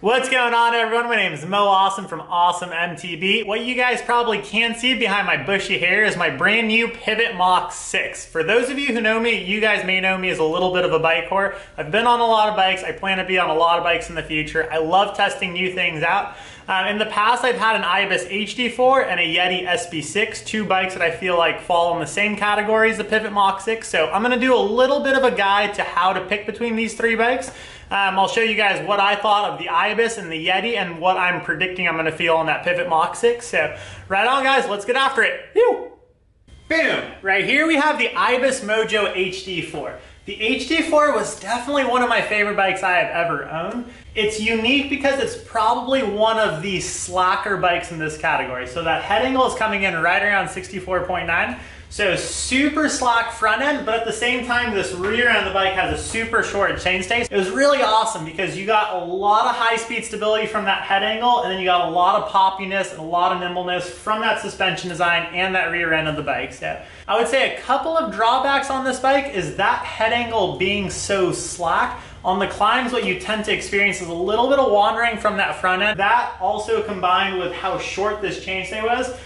What's going on, everyone? My name is Mo Awesome from Awesome MTB. What you guys probably can't see behind my bushy hair is my brand new Pivot Mach 6. For those of you who know me, you guys may know me as a little bit of a bike whore. I've been on a lot of bikes. I plan to be on a lot of bikes in the future. I love testing new things out. In the past, I've had an Ibis HD4 and a Yeti SB6, two bikes that I feel like fall in the same category as the Pivot Mach 6. So I'm gonna do a little bit of a guide to how to pick between these three bikes. I'll show you guys what I thought of the Ibis and the Yeti and what I'm predicting I'm gonna feel on that Pivot Mach 6. So right on, guys, let's get after it. Whew. Boom! Right here we have the Ibis Mojo HD4. The HD4 was definitely one of my favorite bikes I have ever owned. It's unique because it's probably one of the slacker bikes in this category. So that head angle is coming in right around 64.9. So super slack front end, but at the same time, this rear end of the bike has a super short chainstay. It was really awesome because you got a lot of high speed stability from that head angle, and then you got a lot of poppiness and a lot of nimbleness from that suspension design and that rear end of the bike. So I would say a couple of drawbacks on this bike is that head angle being so slack. On the climbs, what you tend to experience is a little bit of wandering from that front end. That also combined with how short this chainstay was.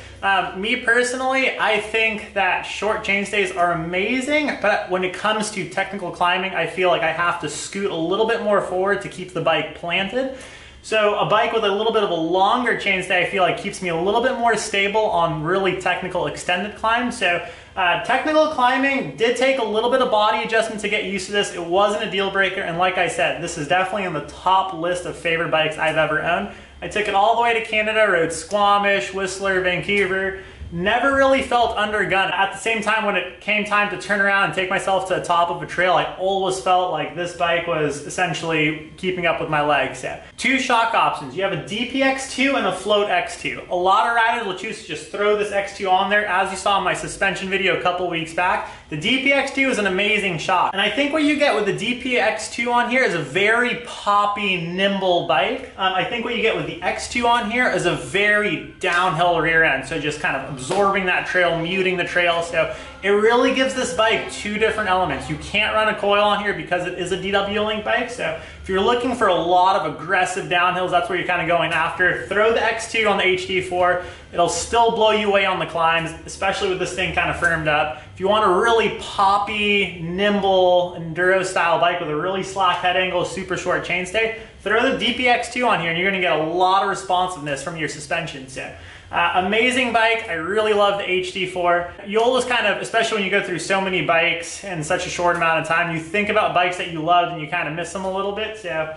Me personally, I think that short chainstays are amazing, but when it comes to technical climbing, I feel like I have to scoot a little bit more forward to keep the bike planted. So a bike with a little bit of a longer chainstay, I feel like keeps me a little bit more stable on really technical extended climbs. So technical climbing did take a little bit of body adjustment to get used to this. It wasn't a deal breaker, and like I said, this is definitely on the top list of favorite bikes I've ever owned. I took it all the way to Canada, rode Squamish, Whistler, Vancouver. Never really felt undergun. At the same time, when it came time to turn around and take myself to the top of a trail, I always felt like this bike was essentially keeping up with my legs. Yeah. Two shock options. You have a DPX2 and a Float X2. A lot of riders will choose to just throw this X2 on there. As you saw in my suspension video a couple weeks back, the DPX2 is an amazing shock. And I think what you get with the DPX2 on here is a very poppy, nimble bike. I think what you get with the X2 on here is a very downhill rear end. So just kind of absorbing that trail, muting the trail. So it really gives this bike two different elements. You can't run a coil on here because it is a DW Link bike. So if you're looking for a lot of aggressive downhills, that's where you're kind of going after. Throw the X2 on the HD4. It'll still blow you away on the climbs, especially with this thing kind of firmed up. If you want a really poppy, nimble, enduro style bike with a really slack head angle, super short chainstay, throw the DPX2 on here and you're gonna get a lot of responsiveness from your suspension. So amazing bike. I really love the HD4. You always kind of, especially when you go through so many bikes in such a short amount of time, you think about bikes that you loved and you kind of miss them a little bit. So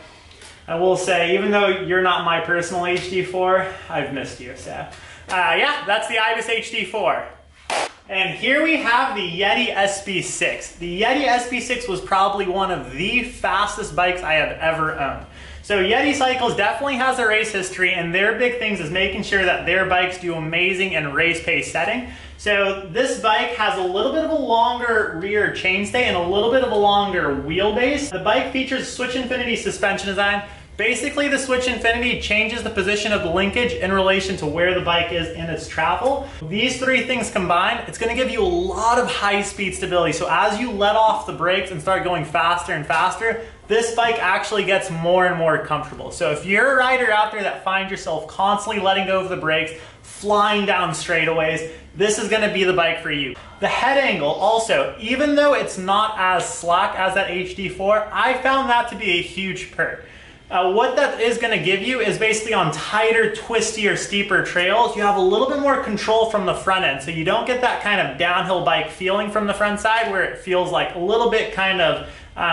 I will say, even though you're not my personal HD4, I've missed you. So yeah, that's the Ibis HD4. And here we have the Yeti SB6. The Yeti SB6 was probably one of the fastest bikes I have ever owned. So Yeti Cycles definitely has a race history, and their big things is making sure that their bikes do amazing in race pace setting. So this bike has a little bit of a longer rear chainstay and a little bit of a longer wheelbase. The bike features Switch Infinity suspension design. Basically, the Switch Infinity changes the position of the linkage in relation to where the bike is in its travel. These three things combined, it's gonna give you a lot of high speed stability. So as you let off the brakes and start going faster and faster, this bike actually gets more and more comfortable. So if you're a rider out there that finds yourself constantly letting go of the brakes, flying down straightaways, this is gonna be the bike for you. The head angle also, even though it's not as slack as that HD4, I found that to be a huge perk. What that is going to give you is basically on tighter, twistier, steeper trails, you have a little bit more control from the front end. So you don't get that kind of downhill bike feeling from the front side where it feels like a little bit kind of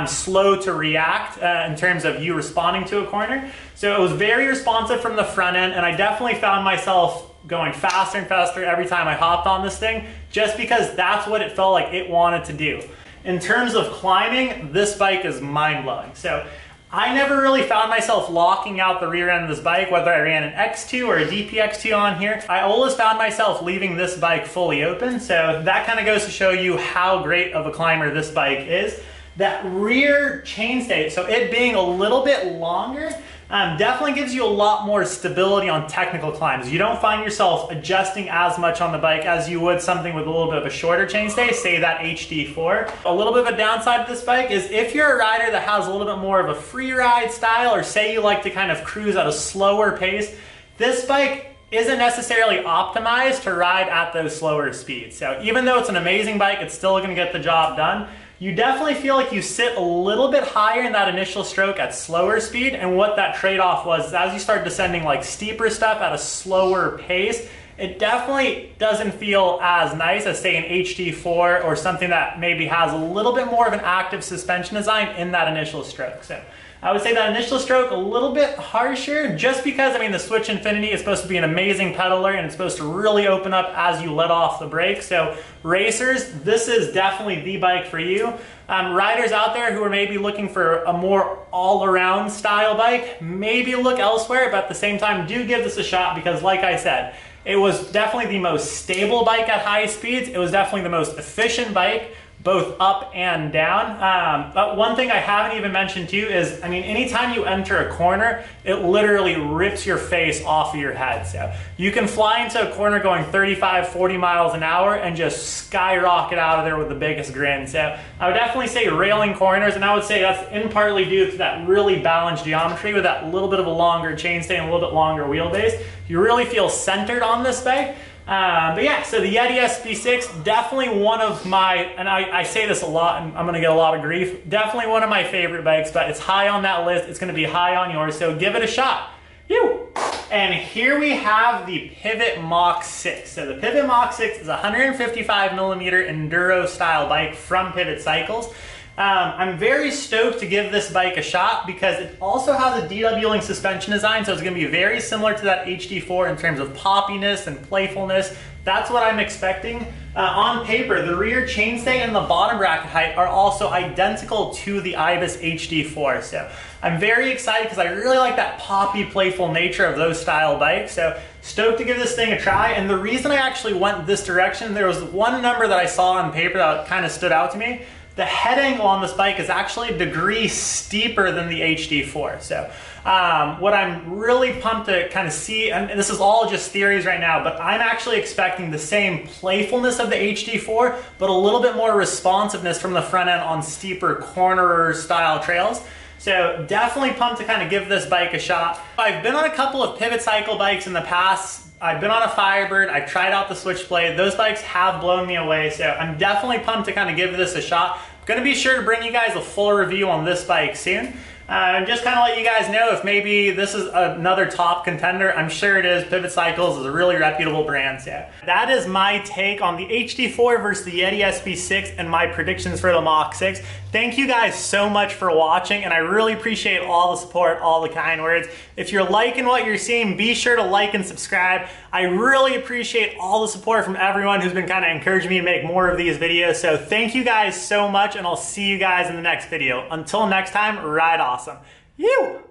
slow to react in terms of you responding to a corner. So it was very responsive from the front end, and I definitely found myself going faster and faster every time I hopped on this thing, just because that's what it felt like it wanted to do. In terms of climbing, this bike is mind-blowing. So I never really found myself locking out the rear end of this bike, whether I ran an X2 or a DPX2 on here. I always found myself leaving this bike fully open, so that kind of goes to show you how great of a climber this bike is. That rear chainstay, so it being a little bit longer, definitely gives you a lot more stability on technical climbs. You don't find yourself adjusting as much on the bike as you would something with a little bit of a shorter chainstay, say that HD4. A little bit of a downside to this bike is if you're a rider that has a little bit more of a free ride style, or say you like to kind of cruise at a slower pace, this bike isn't necessarily optimized to ride at those slower speeds. So even though it's an amazing bike, it's still gonna get the job done. You definitely feel like you sit a little bit higher in that initial stroke at slower speed, and what that trade-off was, as you start descending like steeper stuff at a slower pace, it definitely doesn't feel as nice as say an HD4 or something that maybe has a little bit more of an active suspension design in that initial stroke. So I would say that initial stroke a little bit harsher, just because, I mean, the Switch Infinity is supposed to be an amazing pedaler and it's supposed to really open up as you let off the brake. So racers, this is definitely the bike for you. Riders out there who are maybe looking for a more all-around style bike, maybe look elsewhere, but at the same time, do give this a shot, because like I said, it was definitely the most stable bike at high speeds. It was definitely the most efficient bike, both up and down. But one thing I haven't even mentioned too is, I mean, anytime you enter a corner, it literally rips your face off of your head. So you can fly into a corner going 35, 40 miles an hour and just skyrocket out of there with the biggest grin. So I would definitely say railing corners, and I would say that's in partly due to that really balanced geometry with that little bit of a longer chainstay and a little bit longer wheelbase. You really feel centered on this bike. But yeah, so the Yeti SB6, definitely one of my, and I say this a lot and I'm gonna get a lot of grief, definitely one of my favorite bikes, but it's high on that list. It's gonna be high on yours, so give it a shot. Phew. And here we have the Pivot Mach 6. So the Pivot Mach 6 is a 155 millimeter enduro style bike from Pivot Cycles. I'm very stoked to give this bike a shot because it also has a DW-ing suspension design, so it's going to be very similar to that HD4 in terms of poppiness and playfulness. That's what I'm expecting. On paper, the rear chainstay and the bottom bracket height are also identical to the Ibis HD4. So I'm very excited because I really like that poppy, playful nature of those style bikes. So stoked to give this thing a try. And the reason I actually went this direction, there was one number that I saw on paper that kind of stood out to me. The head angle on this bike is actually a degree steeper than the HD4. So what I'm really pumped to kind of see, and this is all just theories right now, but I'm actually expecting the same playfulness of the HD4, but a little bit more responsiveness from the front end on steeper corner style trails. So definitely pumped to kind of give this bike a shot. I've been on a couple of Pivot Cycle bikes in the past. I've been on a Firebird, I've tried out the Switchblade. Those bikes have blown me away, so I'm definitely pumped to kind of give this a shot. I'm gonna be sure to bring you guys a full review on this bike soon. And just kind of let you guys know if maybe this is another top contender. I'm sure it is. Pivot Cycles is a really reputable brand. So that is my take on the HD4 versus the Yeti SB6 and my predictions for the Mach 6. Thank you guys so much for watching, and I really appreciate all the support, all the kind words. If you're liking what you're seeing, be sure to like and subscribe. I really appreciate all the support from everyone who's been kind of encouraging me to make more of these videos. So thank you guys so much, and I'll see you guys in the next video. Until next time, ride awesome. You!